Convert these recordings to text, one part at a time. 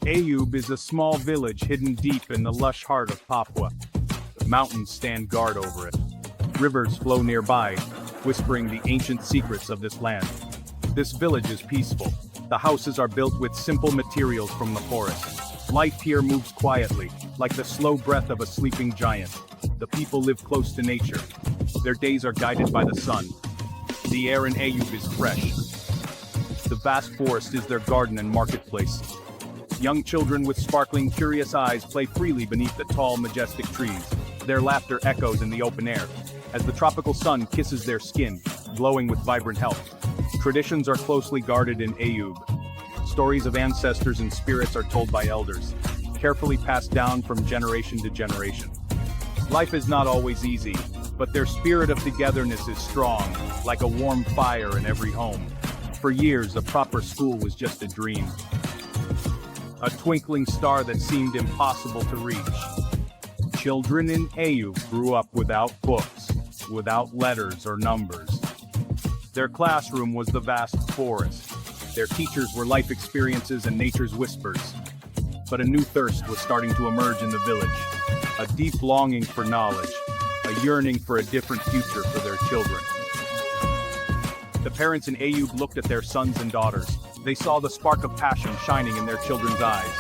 Eyub is a small village hidden deep in the lush heart of Papua. Mountains stand guard over it. Rivers flow nearby, whispering the ancient secrets of this land. This village is peaceful. The houses are built with simple materials from the forest. Life here moves quietly, like the slow breath of a sleeping giant. The people live close to nature. Their days are guided by the sun. The air in Eyub is fresh. The vast forest is their garden and marketplace. Young children with sparkling, curious eyes play freely beneath the tall, majestic trees. Their laughter echoes in the open air, as the tropical sun kisses their skin, glowing with vibrant health. Traditions are closely guarded in Eyub. Stories of ancestors and spirits are told by elders, carefully passed down from generation to generation. Life is not always easy, but their spirit of togetherness is strong, like a warm fire in every home. For years, a proper school was just a dream. A twinkling star that seemed impossible to reach. Children in Eyub grew up without books, without letters or numbers. Their classroom was the vast forest. Their teachers were life experiences and nature's whispers. But a new thirst was starting to emerge in the village. A deep longing for knowledge, a yearning for a different future for their children. The parents in Eyub looked at their sons and daughters. They saw the spark of passion shining in their children's eyes.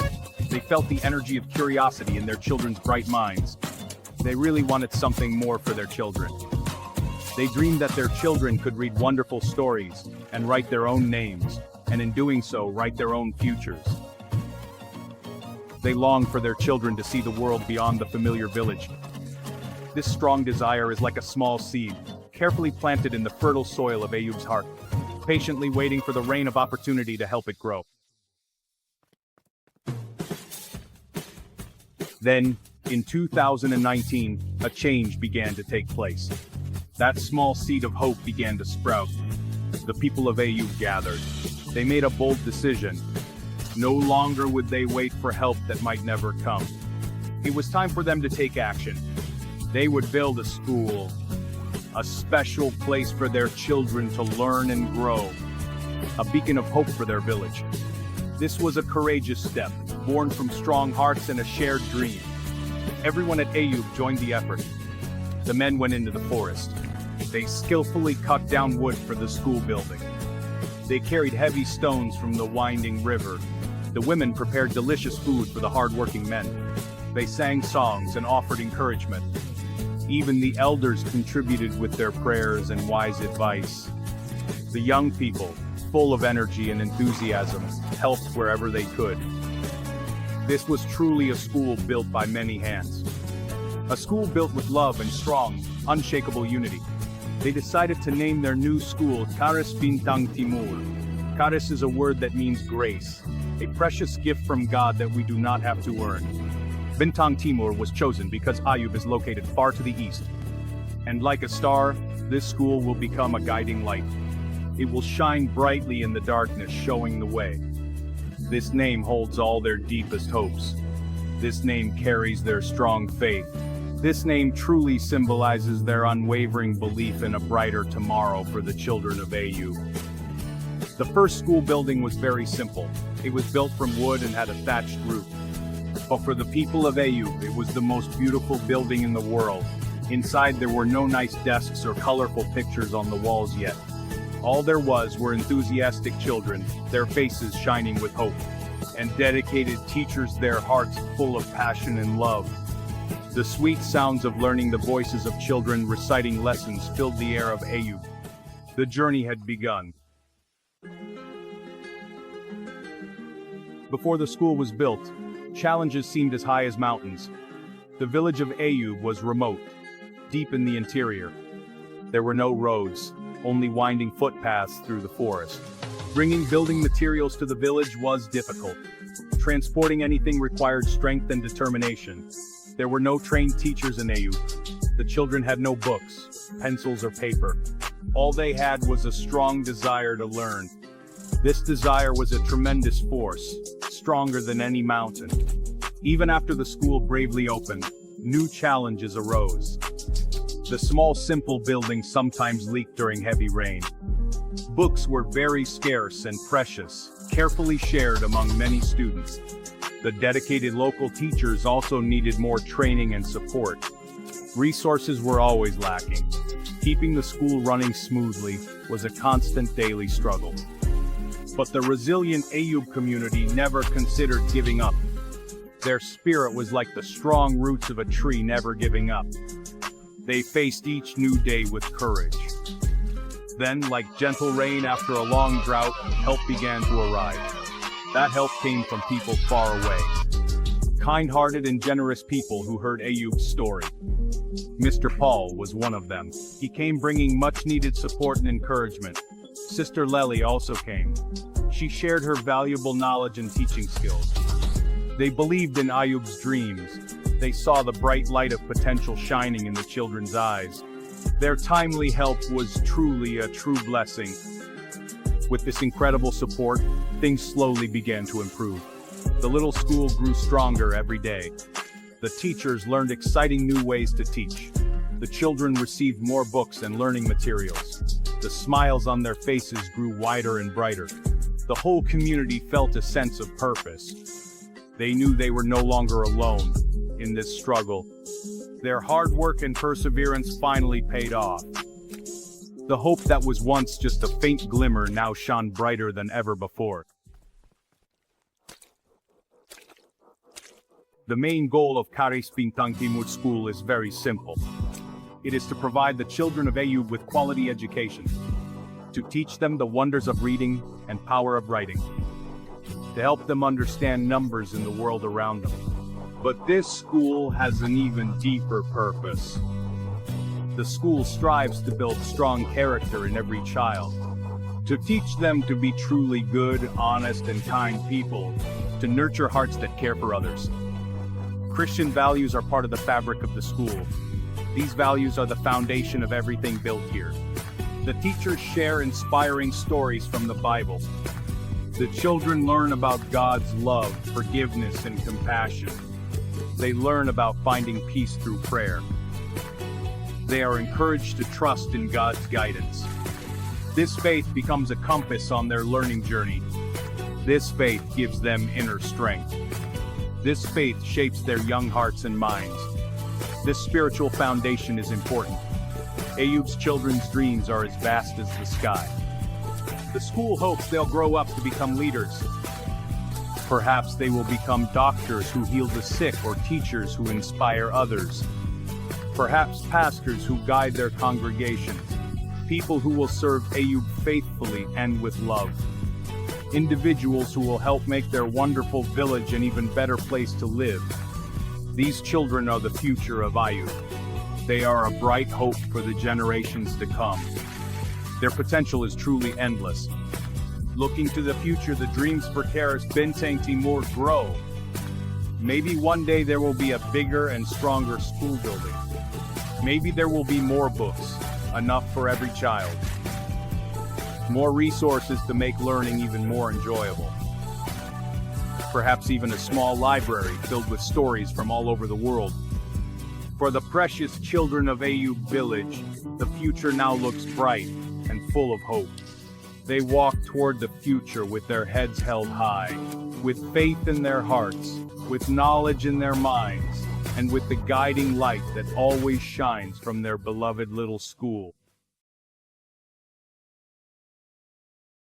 They felt the energy of curiosity in their children's bright minds. They really wanted something more for their children. They dreamed that their children could read wonderful stories and write their own names, and in doing so, write their own futures. They longed for their children to see the world beyond the familiar village. This strong desire is like a small seed, carefully planted in the fertile soil of Eyub's heart, patiently waiting for the rain of opportunity to help it grow. Then, in 2019, a change began to take place. That small seed of hope began to sprout. The people of Eyub gathered. They made a bold decision. No longer would they wait for help that might never come. It was time for them to take action. They would build a school, a special place for their children to learn and grow, a beacon of hope for their village. This was a courageous step, born from strong hearts and a shared dream. Everyone at Eyub joined the effort. The men went into the forest. They skillfully cut down wood for the school building. They carried heavy stones from the winding river. The women prepared delicious food for the hard-working men. They sang songs and offered encouragement. Even the elders contributed with their prayers and wise advice. The young people, full of energy and enthusiasm, helped wherever they could. This was truly a school built by many hands. A school built with love and strong, unshakable unity. They decided to name their new school Karis Bintang Timur. Karis is a word that means grace, a precious gift from God that we do not have to earn. Bintang Timur was chosen because Eyub is located far to the east. And like a star, this school will become a guiding light. It will shine brightly in the darkness, showing the way. This name holds all their deepest hopes. This name carries their strong faith. This name truly symbolizes their unwavering belief in a brighter tomorrow for the children of Eyub. The first school building was very simple. It was built from wood and had a thatched roof. But for the people of Eyub, it was the most beautiful building in the world. Inside there were no nice desks or colorful pictures on the walls yet. All there was were enthusiastic children, their faces shining with hope, and dedicated teachers, their hearts full of passion and love. The sweet sounds of learning, the voices of children reciting lessons filled the air of Eyub. The journey had begun. Before the school was built, challenges seemed as high as mountains. The village of Eyub was remote, deep in the interior. There were no roads, only winding footpaths through the forest. Bringing building materials to the village was difficult. Transporting anything required strength and determination. There were no trained teachers in Eyub. The children had no books, pencils, or paper. All they had was a strong desire to learn. This desire was a tremendous force, stronger than any mountain. Even after the school bravely opened, new challenges arose. The small, simple building sometimes leaked during heavy rain. Books were very scarce and precious, carefully shared among many students. The dedicated local teachers also needed more training and support. Resources were always lacking. Keeping the school running smoothly was a constant daily struggle. But the resilient Eyub community never considered giving up. Their spirit was like the strong roots of a tree never giving up. They faced each new day with courage. Then, like gentle rain after a long drought, help began to arrive. That help came from people far away. Kind-hearted and generous people who heard Eyub's story. Mr. Paul was one of them. He came bringing much-needed support and encouragement. Sister Lely also came. She shared her valuable knowledge and teaching skills. They believed in Eyub's dreams. They saw the bright light of potential shining in the children's eyes. Their timely help was truly a true blessing. With this incredible support, things slowly began to improve. The little school grew stronger every day. The teachers learned exciting new ways to teach. The children received more books and learning materials. The smiles on their faces grew wider and brighter. The whole community felt a sense of purpose. They knew they were no longer alone in this struggle. Their hard work and perseverance finally paid off. The hope that was once just a faint glimmer now shone brighter than ever before. The main goal of Karis Bintang Timur School is very simple. It is to provide the children of Eyub with quality education, to teach them the wonders of reading and power of writing, to help them understand numbers in the world around them. But this school has an even deeper purpose. The school strives to build strong character in every child, to teach them to be truly good, honest, and kind people, to nurture hearts that care for others. Christian values are part of the fabric of the school. These values are the foundation of everything built here. The teachers share inspiring stories from the Bible. The children learn about God's love, forgiveness, and compassion. They learn about finding peace through prayer. They are encouraged to trust in God's guidance. This faith becomes a compass on their learning journey. This faith gives them inner strength. This faith shapes their young hearts and minds. This spiritual foundation is important. Eyub's children's dreams are as vast as the sky. The school hopes they'll grow up to become leaders. Perhaps they will become doctors who heal the sick or teachers who inspire others. Perhaps pastors who guide their congregations. People who will serve Eyub faithfully and with love. Individuals who will help make their wonderful village an even better place to live. These children are the future of Eyub. They are a bright hope for the generations to come. Their potential is truly endless. Looking to the future, the dreams for Karis Bintang Timur grow. Maybe one day there will be a bigger and stronger school building. Maybe there will be more books, enough for every child. More resources to make learning even more enjoyable. Perhaps even a small library filled with stories from all over the world. For the precious children of Eyub village, the future now looks bright and full of hope. They walk toward the future with their heads held high, with faith in their hearts, with knowledge in their minds, and with the guiding light that always shines from their beloved little school.